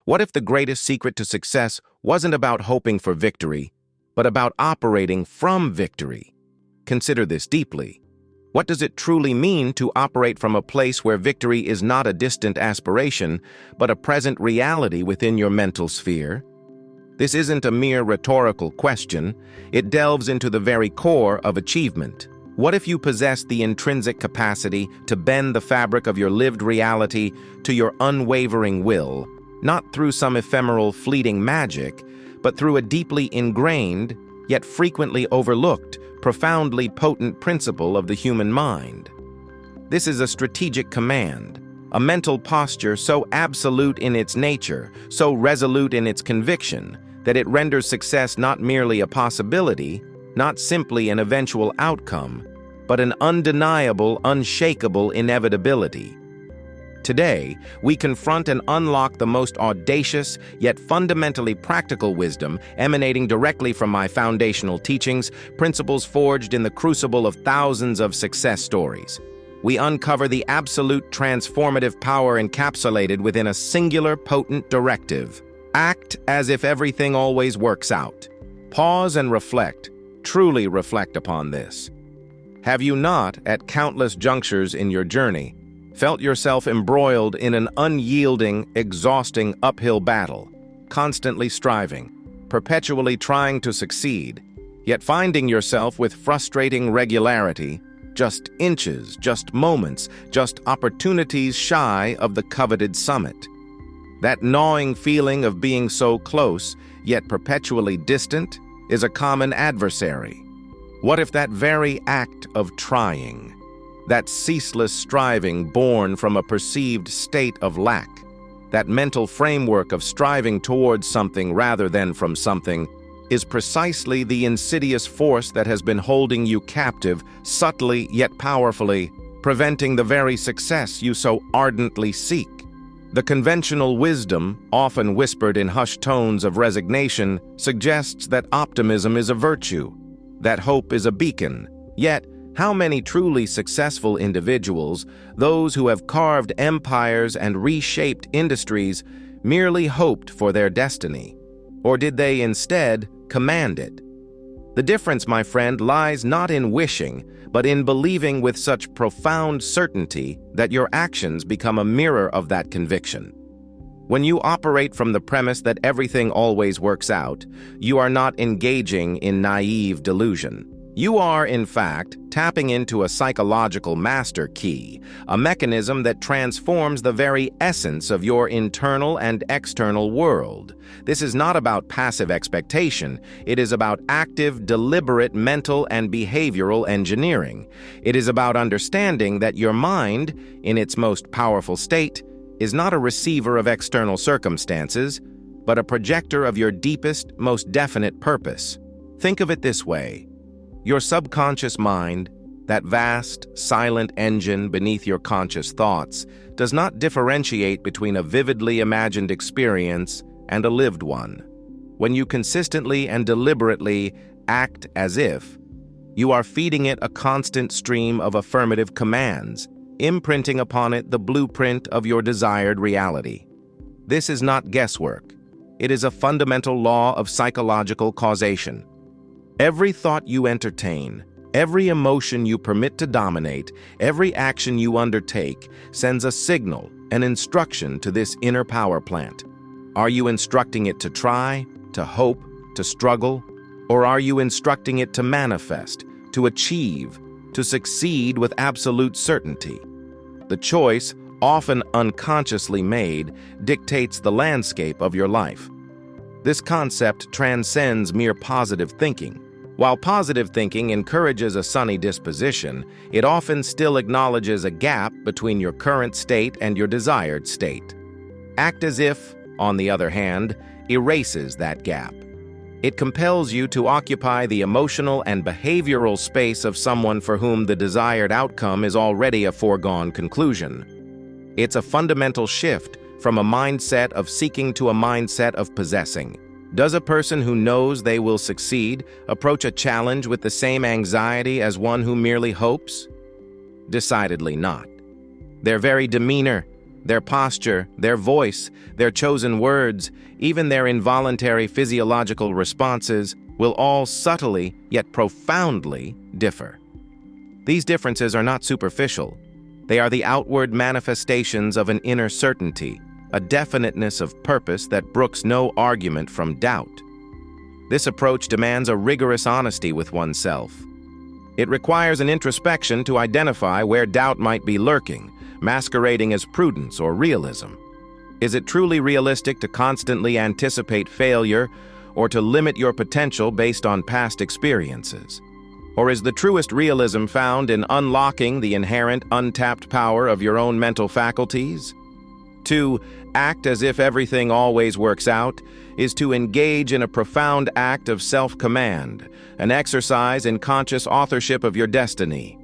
What if the greatest secret to success wasn't about hoping for victory, but about operating from victory? Consider this deeply. What does it truly mean to operate from a place where victory is not a distant aspiration, but a present reality within your mental sphere? This isn't a mere rhetorical question. It delves into the very core of achievement. What if you possess the intrinsic capacity to bend the fabric of your lived reality to your unwavering will, not through some ephemeral, fleeting magic, but through a deeply ingrained, yet frequently overlooked, profoundly potent principle of the human mind? This is a strategic command, a mental posture so absolute in its nature, so resolute in its conviction, that it renders success not merely a possibility, not simply an eventual outcome, but an undeniable, unshakable inevitability. Today, we confront and unlock the most audacious, yet fundamentally practical wisdom emanating directly from my foundational teachings, principles forged in the crucible of thousands of success stories. We uncover the absolute transformative power encapsulated within a singular potent directive. Act as if everything always works out. Pause and reflect. Truly reflect upon this. Have you not, at countless junctures in your journey, felt yourself embroiled in an unyielding, exhausting uphill battle, constantly striving, perpetually trying to succeed, yet finding yourself with frustrating regularity, just inches, just moments, just opportunities shy of the coveted summit? That gnawing feeling of being so close, yet perpetually distant, is a common adversary. What if that very act of trying, that ceaseless striving born from a perceived state of lack, that mental framework of striving towards something rather than from something, is precisely the insidious force that has been holding you captive, subtly yet powerfully, preventing the very success you so ardently seek? The conventional wisdom, often whispered in hushed tones of resignation, suggests that optimism is a virtue, that hope is a beacon. Yet, how many truly successful individuals, those who have carved empires and reshaped industries, merely hoped for their destiny? Or did they instead command it? The difference, my friend, lies not in wishing, but in believing with such profound certainty that your actions become a mirror of that conviction. When you operate from the premise that everything always works out, you are not engaging in naive delusion. You are, in fact, tapping into a psychological master key, a mechanism that transforms the very essence of your internal and external world. This is not about passive expectation. It is about active, deliberate mental and behavioral engineering. It is about understanding that your mind, in its most powerful state, is not a receiver of external circumstances, but a projector of your deepest, most definite purpose. Think of it this way. Your subconscious mind, that vast, silent engine beneath your conscious thoughts, does not differentiate between a vividly imagined experience and a lived one. When you consistently and deliberately act as if, you are feeding it a constant stream of affirmative commands, imprinting upon it the blueprint of your desired reality. This is not guesswork. It is a fundamental law of psychological causation. Every thought you entertain, every emotion you permit to dominate, every action you undertake sends a signal, an instruction to this inner power plant. Are you instructing it to try, to hope, to struggle? Or are you instructing it to manifest, to achieve, to succeed with absolute certainty? The choice, often unconsciously made, dictates the landscape of your life. This concept transcends mere positive thinking. While positive thinking encourages a sunny disposition, it often still acknowledges a gap between your current state and your desired state. Act as if, on the other hand, erases that gap. It compels you to occupy the emotional and behavioral space of someone for whom the desired outcome is already a foregone conclusion. It's a fundamental shift from a mindset of seeking to a mindset of possessing. Does a person who knows they will succeed approach a challenge with the same anxiety as one who merely hopes? Decidedly not. Their very demeanor, Their posture, their voice, their chosen words, even their involuntary physiological responses will all subtly yet profoundly differ. These differences are not superficial. They are the outward manifestations of an inner certainty, a definiteness of purpose that brooks no argument from doubt. This approach demands a rigorous honesty with oneself. It requires an introspection to identify where doubt might be lurking, masquerading as prudence or realism. Is it truly realistic to constantly anticipate failure or to limit your potential based on past experiences? Or is the truest realism found in unlocking the inherent untapped power of your own mental faculties? To act as if everything always works out is to engage in a profound act of self-command, an exercise in conscious authorship of your destiny.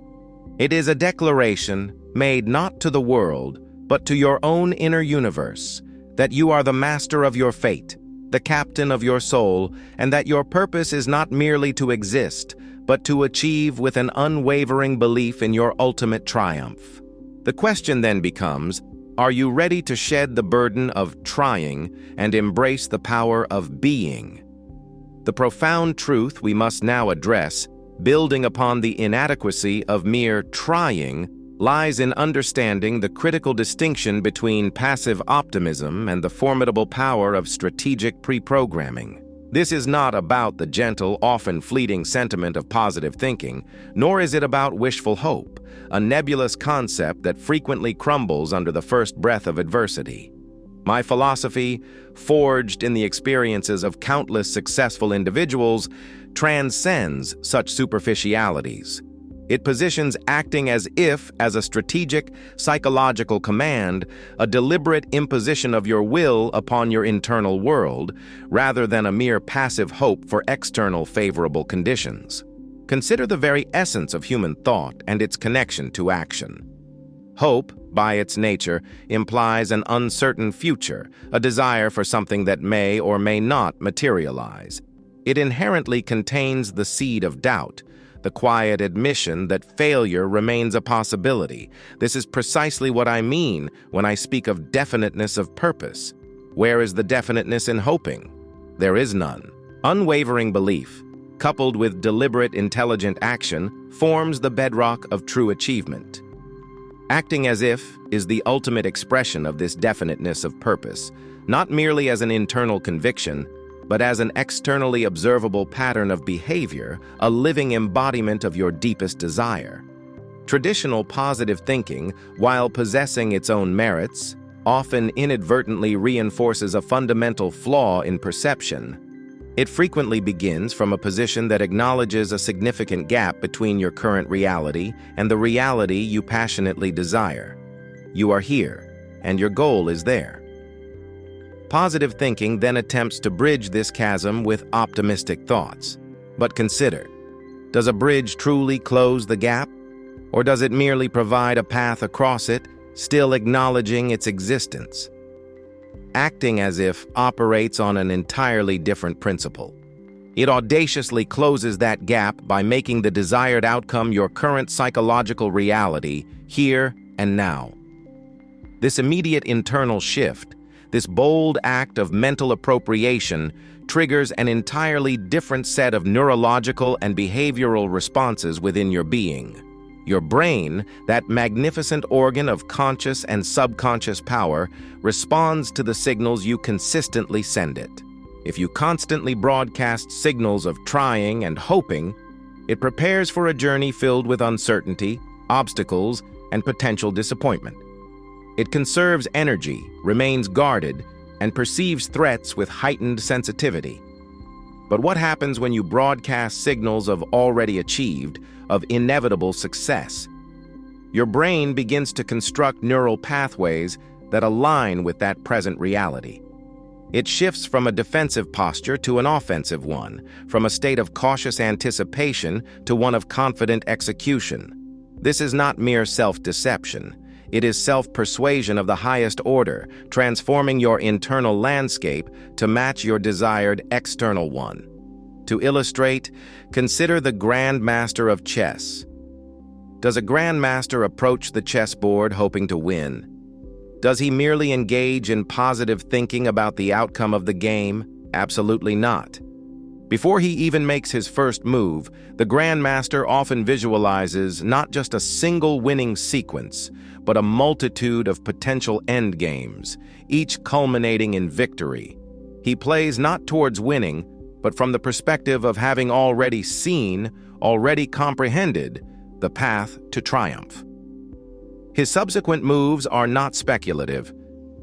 It is a declaration made not to the world, but to your own inner universe, that you are the master of your fate, the captain of your soul, and that your purpose is not merely to exist, but to achieve with an unwavering belief in your ultimate triumph. The question then becomes, are you ready to shed the burden of trying and embrace the power of being? The profound truth we must now address, building upon the inadequacy of mere trying, lies in understanding the critical distinction between passive optimism and the formidable power of strategic pre-programming. This is not about the gentle, often fleeting sentiment of positive thinking, nor is it about wishful hope, a nebulous concept that frequently crumbles under the first breath of adversity. My philosophy, forged in the experiences of countless successful individuals, transcends such superficialities. It positions acting as if as a strategic, psychological command, a deliberate imposition of your will upon your internal world, rather than a mere passive hope for external favorable conditions. Consider the very essence of human thought and its connection to action. Hope, by its nature, implies an uncertain future, a desire for something that may or may not materialize. It inherently contains the seed of doubt, the quiet admission that failure remains a possibility. This is precisely what I mean when I speak of definiteness of purpose. Where is the definiteness in hoping? There is none. Unwavering belief, coupled with deliberate, intelligent action, forms the bedrock of true achievement. Acting as if is the ultimate expression of this definiteness of purpose, not merely as an internal conviction, but as an externally observable pattern of behavior, a living embodiment of your deepest desire. Traditional positive thinking, while possessing its own merits, often inadvertently reinforces a fundamental flaw in perception. It frequently begins from a position that acknowledges a significant gap between your current reality and the reality you passionately desire. You are here, and your goal is there. Positive thinking then attempts to bridge this chasm with optimistic thoughts. But consider, does a bridge truly close the gap? Or does it merely provide a path across it, still acknowledging its existence? Acting as if operates on an entirely different principle. It audaciously closes that gap by making the desired outcome your current psychological reality, here and now. This immediate internal shift, this bold act of mental appropriation, triggers an entirely different set of neurological and behavioral responses within your being. Your brain, that magnificent organ of conscious and subconscious power, responds to the signals you consistently send it. If you constantly broadcast signals of trying and hoping, it prepares for a journey filled with uncertainty, obstacles, and potential disappointment. It conserves energy, remains guarded, and perceives threats with heightened sensitivity. But what happens when you broadcast signals of already achieved, of inevitable success? Your brain begins to construct neural pathways that align with that present reality. It shifts from a defensive posture to an offensive one, from a state of cautious anticipation to one of confident execution. This is not mere self-deception. It is self-persuasion of the highest order, transforming your internal landscape to match your desired external one. To illustrate, consider the Grand Master of chess. Does a Grand Master approach the chessboard hoping to win? Does he merely engage in positive thinking about the outcome of the game? Absolutely not. Before he even makes his first move, the Grandmaster often visualizes not just a single winning sequence, but a multitude of potential endgames, each culminating in victory. He plays not towards winning, but from the perspective of having already seen, already comprehended, the path to triumph. His subsequent moves are not speculative.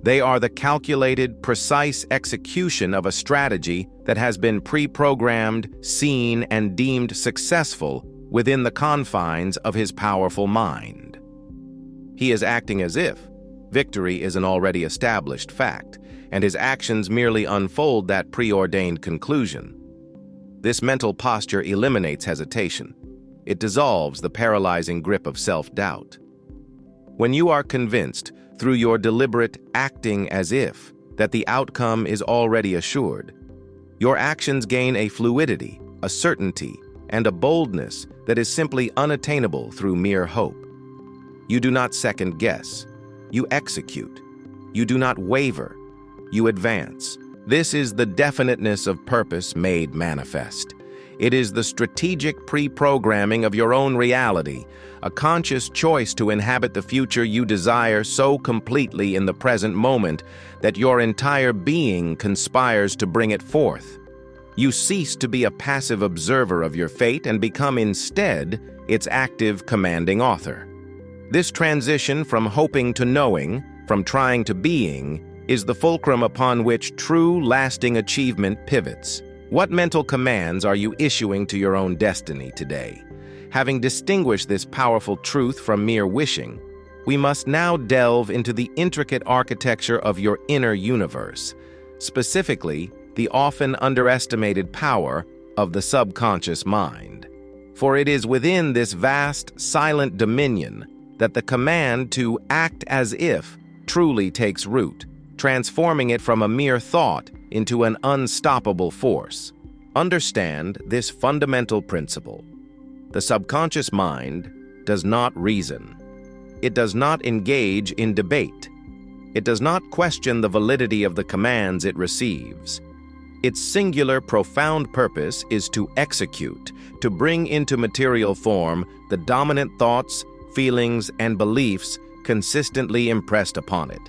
They are the calculated, precise execution of a strategy that has been pre-programmed, seen, and deemed successful within the confines of his powerful mind. He is acting as if victory is an already established fact, and his actions merely unfold that preordained conclusion. This mental posture eliminates hesitation. It dissolves the paralyzing grip of self-doubt. When you are convinced, through your deliberate acting as if, that the outcome is already assured, your actions gain a fluidity, a certainty, and a boldness that is simply unattainable through mere hope. You do not second-guess. You execute. You do not waver. You advance. This is the definiteness of purpose made manifest. It is the strategic pre-programming of your own reality, a conscious choice to inhabit the future you desire so completely in the present moment that your entire being conspires to bring it forth. You cease to be a passive observer of your fate and become instead its active, commanding author. This transition from hoping to knowing, from trying to being, is the fulcrum upon which true, lasting achievement pivots. What mental commands are you issuing to your own destiny today? Having distinguished this powerful truth from mere wishing, we must now delve into the intricate architecture of your inner universe, specifically the often underestimated power of the subconscious mind. For it is within this vast, silent dominion that the command to act as if truly takes root, transforming it from a mere thought into an unstoppable force. Understand this fundamental principle. The subconscious mind does not reason. It does not engage in debate. It does not question the validity of the commands it receives. Its singular, profound purpose is to execute, to bring into material form the dominant thoughts, feelings, and beliefs consistently impressed upon it.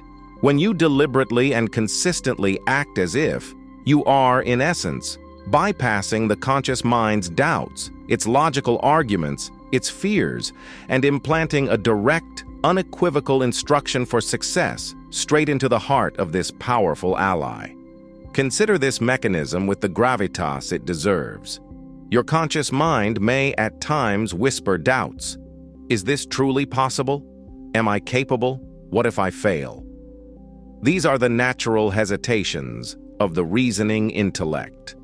When you deliberately and consistently act as if, you are, in essence, bypassing the conscious mind's doubts, its logical arguments, its fears, and implanting a direct, unequivocal instruction for success straight into the heart of this powerful ally. Consider this mechanism with the gravitas it deserves. Your conscious mind may at times whisper doubts. Is this truly possible? Am I capable? What if I fail? These are the natural hesitations of the reasoning intellect.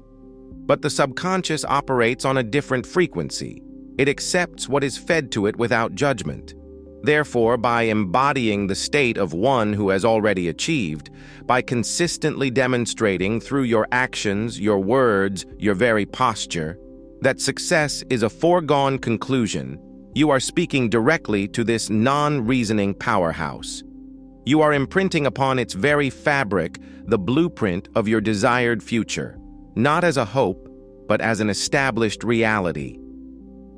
But the subconscious operates on a different frequency. It accepts what is fed to it without judgment. Therefore, by embodying the state of one who has already achieved, by consistently demonstrating through your actions, your words, your very posture, that success is a foregone conclusion, you are speaking directly to this non-reasoning powerhouse. You are imprinting upon its very fabric the blueprint of your desired future, not as a hope, but as an established reality.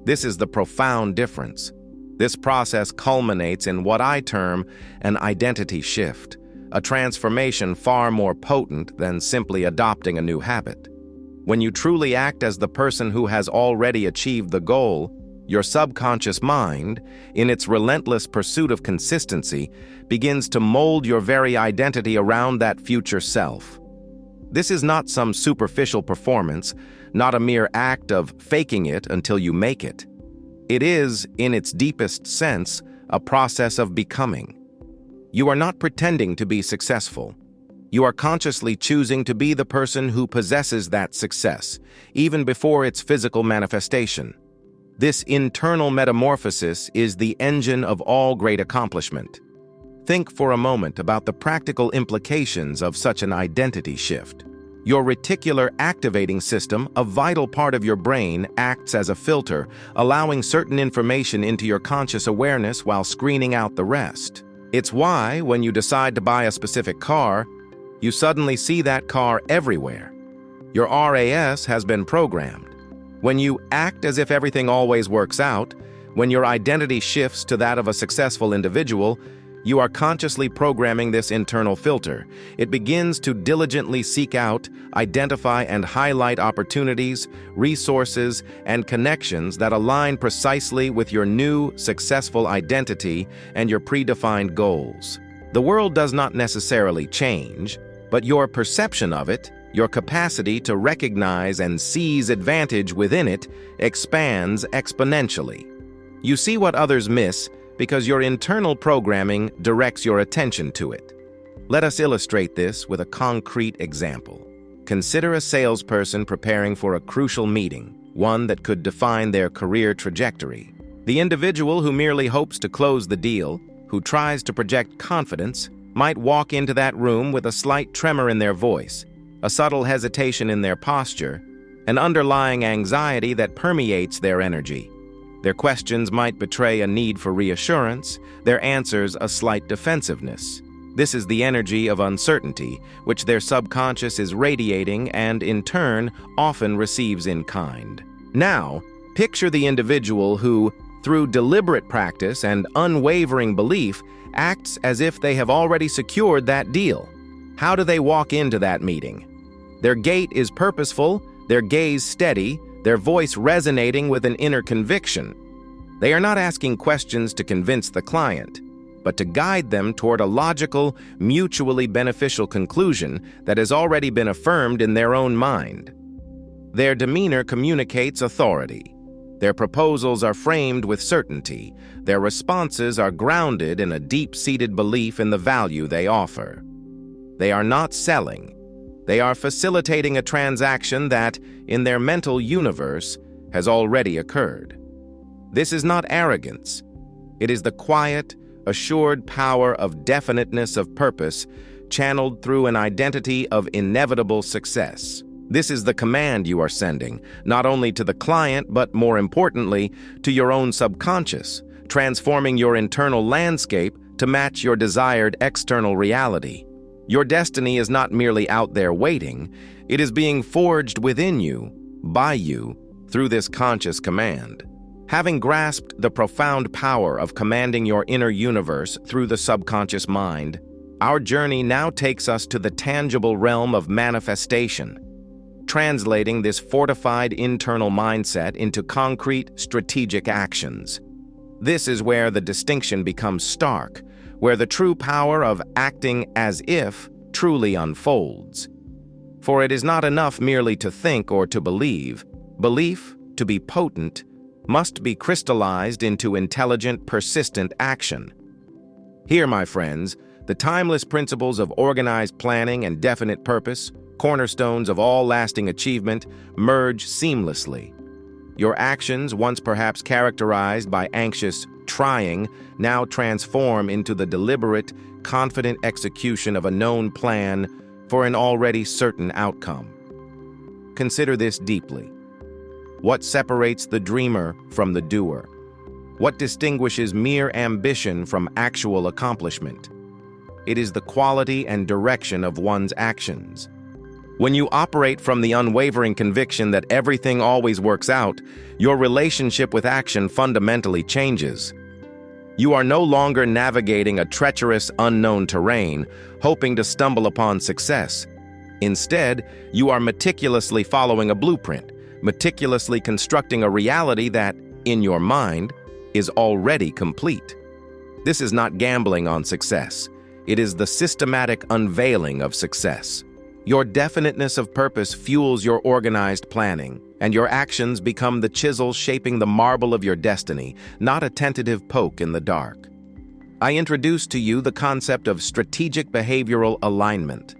This is the profound difference. This process culminates in what I term an identity shift, a transformation far more potent than simply adopting a new habit. When you truly act as the person who has already achieved the goal, your subconscious mind, in its relentless pursuit of consistency, begins to mold your very identity around that future self. This is not some superficial performance, not a mere act of faking it until you make it. It is, in its deepest sense, a process of becoming. You are not pretending to be successful. You are consciously choosing to be the person who possesses that success, even before its physical manifestation. This internal metamorphosis is the engine of all great accomplishment. Think for a moment about the practical implications of such an identity shift. Your reticular activating system, a vital part of your brain, acts as a filter, allowing certain information into your conscious awareness while screening out the rest. It's why, when you decide to buy a specific car, you suddenly see that car everywhere. Your RAS has been programmed. When you act as if everything always works out, when your identity shifts to that of a successful individual, you are consciously programming this internal filter. It begins to diligently seek out, identify, and highlight opportunities, resources, and connections that align precisely with your new, successful identity and your predefined goals. The world does not necessarily change, but your perception of it, your capacity to recognize and seize advantage within it, expands exponentially. You see what others miss because your internal programming directs your attention to it. Let us illustrate this with a concrete example. Consider a salesperson preparing for a crucial meeting, one that could define their career trajectory. The individual who merely hopes to close the deal, who tries to project confidence, might walk into that room with a slight tremor in their voice, a subtle hesitation in their posture, an underlying anxiety that permeates their energy. Their questions might betray a need for reassurance, their answers a slight defensiveness. This is the energy of uncertainty, which their subconscious is radiating and, in turn, often receives in kind. Now, picture the individual who, through deliberate practice and unwavering belief, acts as if they have already secured that deal. How do they walk into that meeting? Their gait is purposeful, their gaze steady, their voice resonating with an inner conviction. They are not asking questions to convince the client, but to guide them toward a logical, mutually beneficial conclusion that has already been affirmed in their own mind. Their demeanor communicates authority. Their proposals are framed with certainty. Their responses are grounded in a deep-seated belief in the value they offer. They are not selling. They are facilitating a transaction that, in their mental universe, has already occurred. This is not arrogance. It is the quiet, assured power of definiteness of purpose channeled through an identity of inevitable success. This is the command you are sending, not only to the client, but more importantly, to your own subconscious, transforming your internal landscape to match your desired external reality. Your destiny is not merely out there waiting, it is being forged within you, by you, through this conscious command. Having grasped the profound power of commanding your inner universe through the subconscious mind, our journey now takes us to the tangible realm of manifestation, translating this fortified internal mindset into concrete, strategic actions. This is where the distinction becomes stark, where the true power of acting as if truly unfolds. For it is not enough merely to think or to believe. Belief, to be potent, must be crystallized into intelligent, persistent action. Here, my friends, the timeless principles of organized planning and definite purpose, cornerstones of all lasting achievement, merge seamlessly. Your actions, once perhaps characterized by anxious trying, now transform into the deliberate, confident execution of a known plan for an already certain outcome. Consider this deeply. What separates the dreamer from the doer? What distinguishes mere ambition from actual accomplishment? It is the quality and direction of one's actions. When you operate from the unwavering conviction that everything always works out, your relationship with action fundamentally changes. You are no longer navigating a treacherous, unknown terrain, hoping to stumble upon success. Instead, you are meticulously following a blueprint, meticulously constructing a reality that, in your mind, is already complete. This is not gambling on success. It is the systematic unveiling of success. Your definiteness of purpose fuels your organized planning, and your actions become the chisel shaping the marble of your destiny, not a tentative poke in the dark. I introduce to you the concept of strategic behavioral alignment.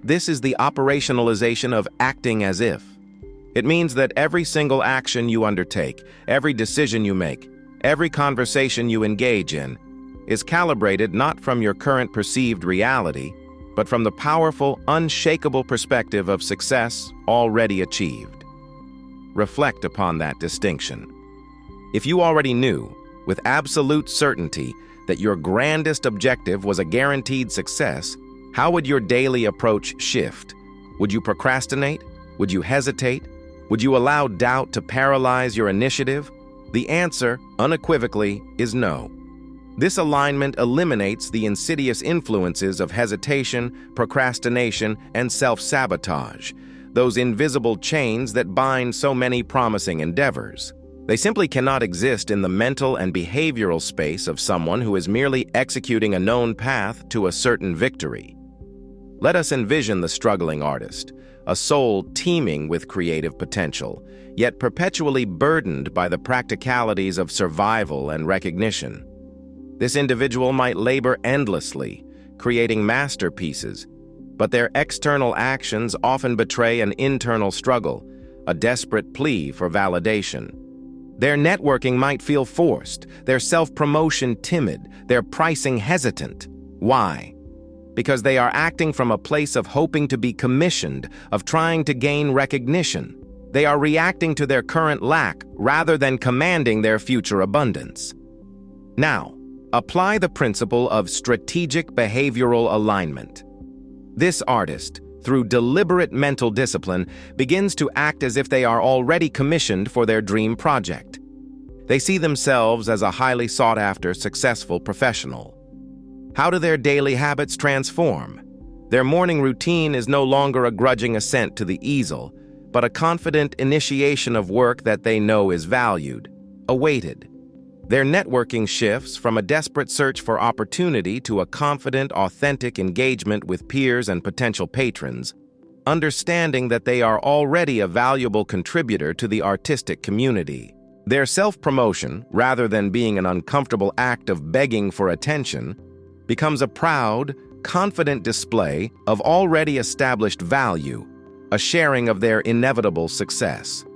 This is the operationalization of acting as if. It means that every single action you undertake, every decision you make, every conversation you engage in, is calibrated not from your current perceived reality, but from the powerful, unshakable perspective of success already achieved. Reflect upon that distinction. If you already knew, with absolute certainty, that your grandest objective was a guaranteed success, how would your daily approach shift? Would you procrastinate? Would you hesitate? Would you allow doubt to paralyze your initiative? The answer, unequivocally, is no. This alignment eliminates the insidious influences of hesitation, procrastination, and self-sabotage, those invisible chains that bind so many promising endeavors. They simply cannot exist in the mental and behavioral space of someone who is merely executing a known path to a certain victory. Let us envision the struggling artist, a soul teeming with creative potential, yet perpetually burdened by the practicalities of survival and recognition. This individual might labor endlessly, creating masterpieces, but their external actions often betray an internal struggle, a desperate plea for validation. Their networking might feel forced, their self-promotion timid, their pricing hesitant. Why? Because they are acting from a place of hoping to be commissioned, of trying to gain recognition. They are reacting to their current lack rather than commanding their future abundance. Now, apply the principle of strategic behavioral alignment. This artist, through deliberate mental discipline, begins to act as if they are already commissioned for their dream project. They see themselves as a highly sought-after, successful professional. How do their daily habits transform? Their morning routine is no longer a grudging assent to the easel, but a confident initiation of work that they know is valued, awaited. Their networking shifts from a desperate search for opportunity to a confident, authentic engagement with peers and potential patrons, understanding that they are already a valuable contributor to the artistic community. Their self-promotion, rather than being an uncomfortable act of begging for attention, becomes a proud, confident display of already established value, a sharing of their inevitable success.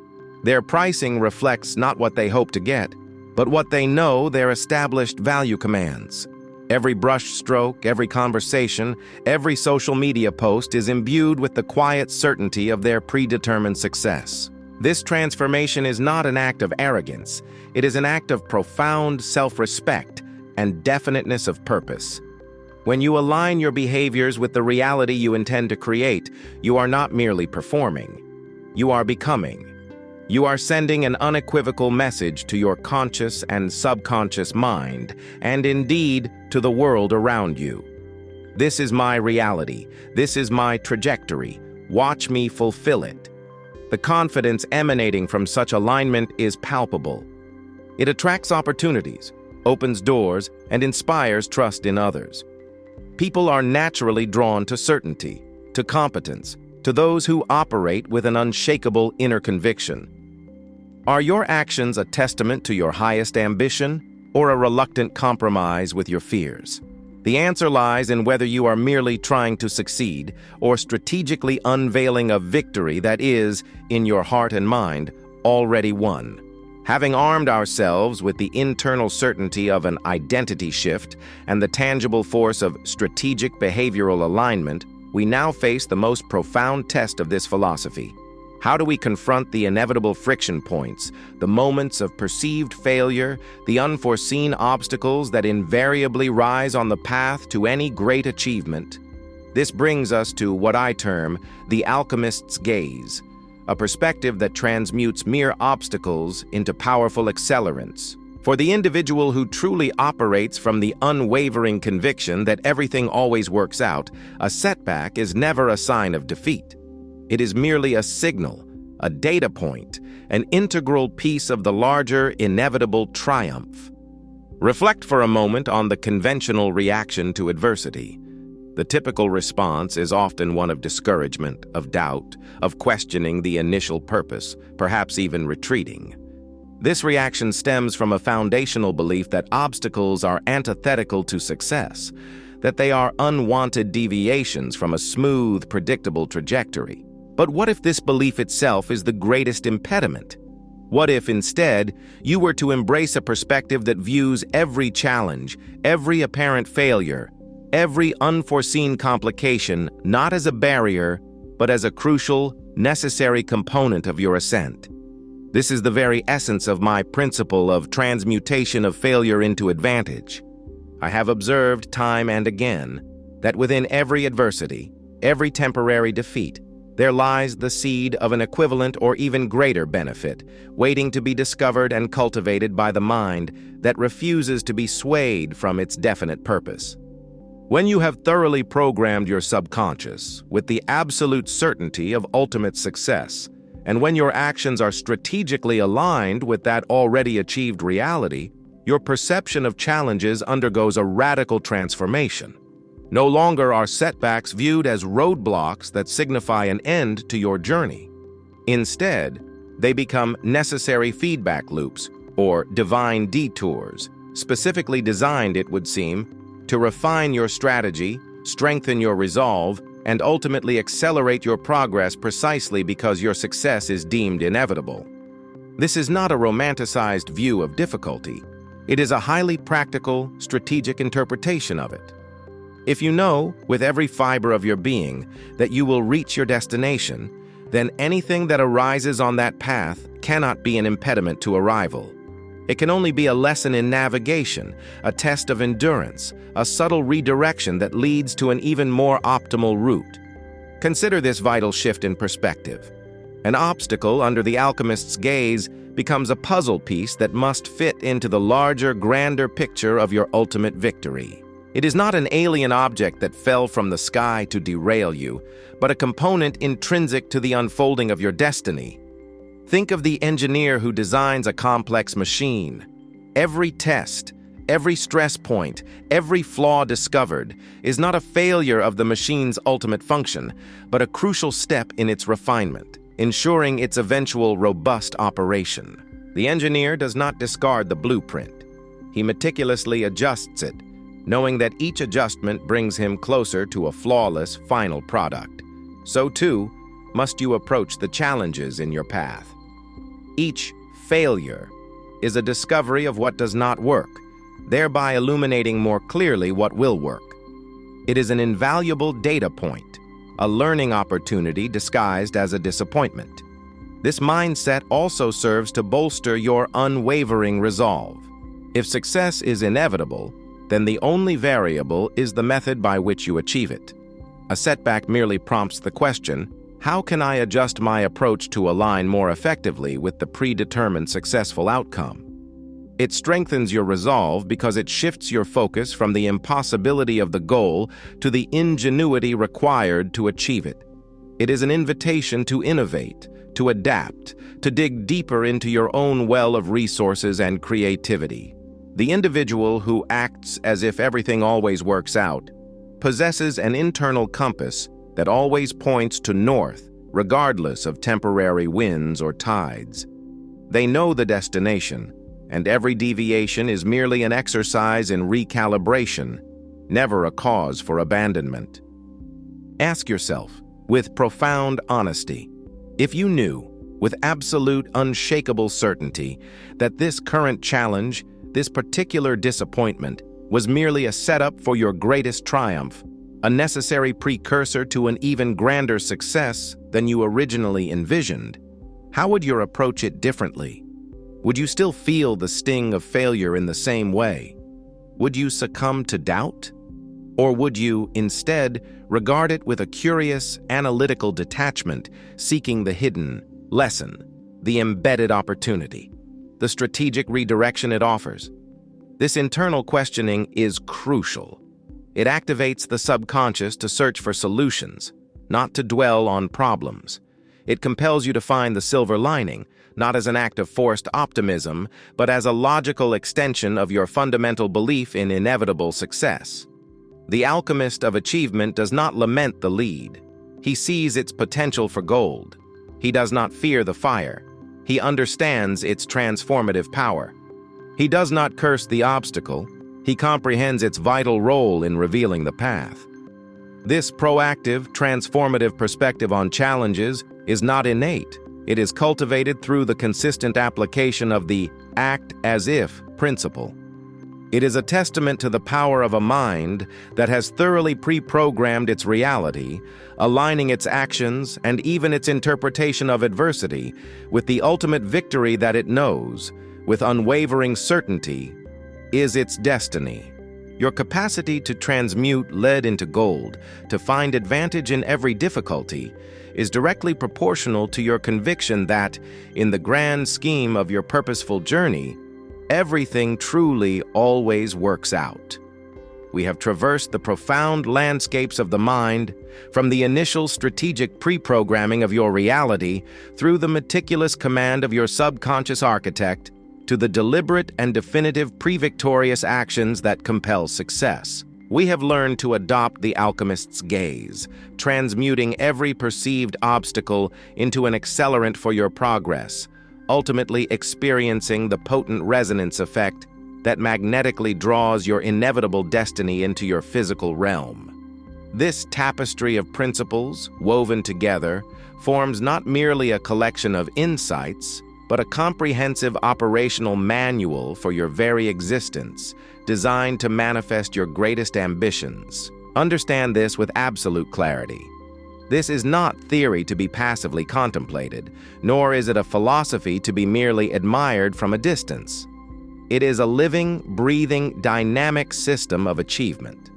Their pricing reflects not what they hope to get, but what they know their established value commands. Every brushstroke, every conversation, every social media post is imbued with the quiet certainty of their predetermined success. This transformation is not an act of arrogance. It is an act of profound self-respect and definiteness of purpose. When you align your behaviors with the reality you intend to create, you are not merely performing. You are becoming. You are sending an unequivocal message to your conscious and subconscious mind, and indeed to the world around you. This is my reality. This is my trajectory. Watch me fulfill it. The confidence emanating from such alignment is palpable. It attracts opportunities, opens doors, and inspires trust in others. People are naturally drawn to certainty, to competence, to those who operate with an unshakable inner conviction. Are your actions a testament to your highest ambition, or a reluctant compromise with your fears? The answer lies in whether you are merely trying to succeed, or strategically unveiling a victory that is, in your heart and mind, already won. Having armed ourselves with the internal certainty of an identity shift and the tangible force of strategic behavioral alignment, we now face the most profound test of this philosophy. How do we confront the inevitable friction points, the moments of perceived failure, the unforeseen obstacles that invariably rise on the path to any great achievement? This brings us to what I term the alchemist's gaze, a perspective that transmutes mere obstacles into powerful accelerants. For the individual who truly operates from the unwavering conviction that everything always works out, a setback is never a sign of defeat. It is merely a signal, a data point, an integral piece of the larger, inevitable triumph. Reflect for a moment on the conventional reaction to adversity. The typical response is often one of discouragement, of doubt, of questioning the initial purpose, perhaps even retreating. This reaction stems from a foundational belief that obstacles are antithetical to success, that they are unwanted deviations from a smooth, predictable trajectory. But what if this belief itself is the greatest impediment? What if, instead, you were to embrace a perspective that views every challenge, every apparent failure, every unforeseen complication not as a barrier, but as a crucial, necessary component of your ascent? This is the very essence of my principle of transmutation of failure into advantage. I have observed time and again that within every adversity, every temporary defeat, there lies the seed of an equivalent or even greater benefit, waiting to be discovered and cultivated by the mind that refuses to be swayed from its definite purpose. When you have thoroughly programmed your subconscious with the absolute certainty of ultimate success, and when your actions are strategically aligned with that already achieved reality, your perception of challenges undergoes a radical transformation. No longer are setbacks viewed as roadblocks that signify an end to your journey. Instead, they become necessary feedback loops, or divine detours, specifically designed, it would seem, to refine your strategy, strengthen your resolve, and ultimately accelerate your progress precisely because your success is deemed inevitable. This is not a romanticized view of difficulty. It is a highly practical, strategic interpretation of it. If you know, with every fiber of your being, that you will reach your destination, then anything that arises on that path cannot be an impediment to arrival. It can only be a lesson in navigation, a test of endurance, a subtle redirection that leads to an even more optimal route. Consider this vital shift in perspective. An obstacle under the alchemist's gaze becomes a puzzle piece that must fit into the larger, grander picture of your ultimate victory. It is not an alien object that fell from the sky to derail you, but a component intrinsic to the unfolding of your destiny. Think of the engineer who designs a complex machine. Every test, every stress point, every flaw discovered is not a failure of the machine's ultimate function, but a crucial step in its refinement, ensuring its eventual robust operation. The engineer does not discard the blueprint. He meticulously adjusts it, knowing that each adjustment brings him closer to a flawless final product. So too must you approach the challenges in your path. Each failure is a discovery of what does not work, thereby illuminating more clearly what will work. It is an invaluable data point, a learning opportunity disguised as a disappointment. This mindset also serves to bolster your unwavering resolve. If success is inevitable, then the only variable is the method by which you achieve it. A setback merely prompts the question, how can I adjust my approach to align more effectively with the predetermined successful outcome? It strengthens your resolve because it shifts your focus from the impossibility of the goal to the ingenuity required to achieve it. It is an invitation to innovate, to adapt, to dig deeper into your own well of resources and creativity. The individual who acts as if everything always works out possesses an internal compass that always points to north, regardless of temporary winds or tides. They know the destination, and every deviation is merely an exercise in recalibration, never a cause for abandonment. Ask yourself, with profound honesty, if you knew, with absolute unshakable certainty, that this current challenge, this particular disappointment, was merely a setup for your greatest triumph, a necessary precursor to an even grander success than you originally envisioned, how would you approach it differently? Would you still feel the sting of failure in the same way? Would you succumb to doubt? Or would you, instead, regard it with a curious, analytical detachment, seeking the hidden lesson, the embedded opportunity, the strategic redirection it offers? This internal questioning is crucial. It activates the subconscious to search for solutions, not to dwell on problems. It compels you to find the silver lining, not as an act of forced optimism, but as a logical extension of your fundamental belief in inevitable success. The alchemist of achievement does not lament the lead. He sees its potential for gold. He does not fear the fire. He understands its transformative power. He does not curse the obstacle. He comprehends its vital role in revealing the path. This proactive, transformative perspective on challenges is not innate. It is cultivated through the consistent application of the act as if principle. It is a testament to the power of a mind that has thoroughly pre-programmed its reality, aligning its actions and even its interpretation of adversity with the ultimate victory that it knows, with unwavering certainty, is its destiny. Your capacity to transmute lead into gold, to find advantage in every difficulty, is directly proportional to your conviction that, in the grand scheme of your purposeful journey, everything truly always works out. We have traversed the profound landscapes of the mind, from the initial strategic pre-programming of your reality through the meticulous command of your subconscious architect to the deliberate and definitive pre-victorious actions that compel success. We have learned to adopt the alchemist's gaze, transmuting every perceived obstacle into an accelerant for your progress, ultimately experiencing the potent resonance effect that magnetically draws your inevitable destiny into your physical realm. This tapestry of principles, woven together, forms not merely a collection of insights, but a comprehensive operational manual for your very existence, designed to manifest your greatest ambitions. Understand this with absolute clarity. This is not theory to be passively contemplated, nor is it a philosophy to be merely admired from a distance. It is a living, breathing, dynamic system of achievement.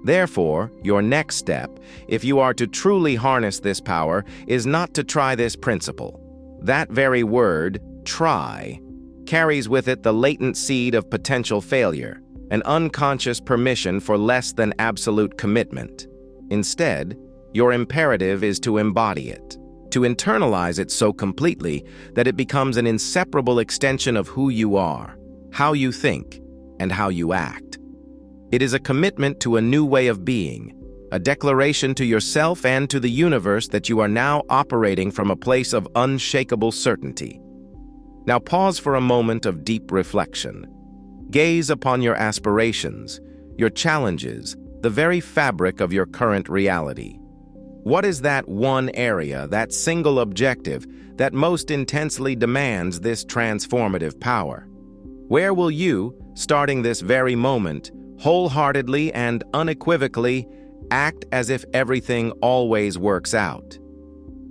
Therefore, your next step, if you are to truly harness this power, is not to try this principle. That very word, try, carries with it the latent seed of potential failure, an unconscious permission for less than absolute commitment. Instead, your imperative is to embody it, to internalize it so completely that it becomes an inseparable extension of who you are, how you think, and how you act. It is a commitment to a new way of being, a declaration to yourself and to the universe that you are now operating from a place of unshakable certainty. Now pause for a moment of deep reflection. Gaze upon your aspirations, your challenges, the very fabric of your current reality. What is that one area, that single objective, that most intensely demands this transformative power? Where will you, starting this very moment, wholeheartedly and unequivocally act as if everything always works out?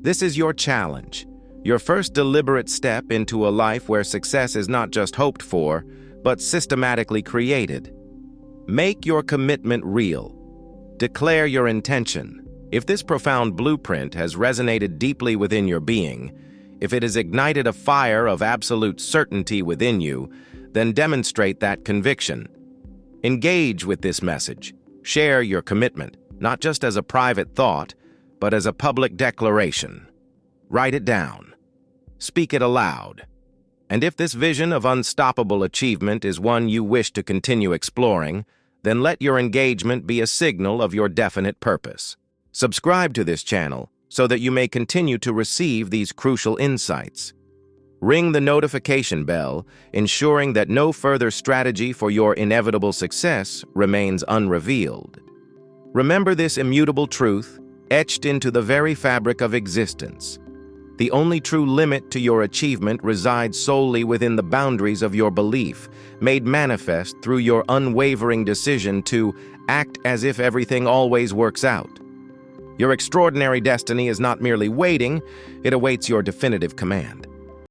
This is your challenge, your first deliberate step into a life where success is not just hoped for, but systematically created. Make your commitment real. Declare your intention. If this profound blueprint has resonated deeply within your being, if it has ignited a fire of absolute certainty within you, then demonstrate that conviction. Engage with this message. Share your commitment, not just as a private thought, but as a public declaration. Write it down. Speak it aloud. And if this vision of unstoppable achievement is one you wish to continue exploring, then let your engagement be a signal of your definite purpose. Subscribe to this channel so that you may continue to receive these crucial insights. Ring the notification bell, ensuring that no further strategy for your inevitable success remains unrevealed. Remember this immutable truth, etched into the very fabric of existence. The only true limit to your achievement resides solely within the boundaries of your belief, made manifest through your unwavering decision to act as if everything always works out. Your extraordinary destiny is not merely waiting, it awaits your definitive command.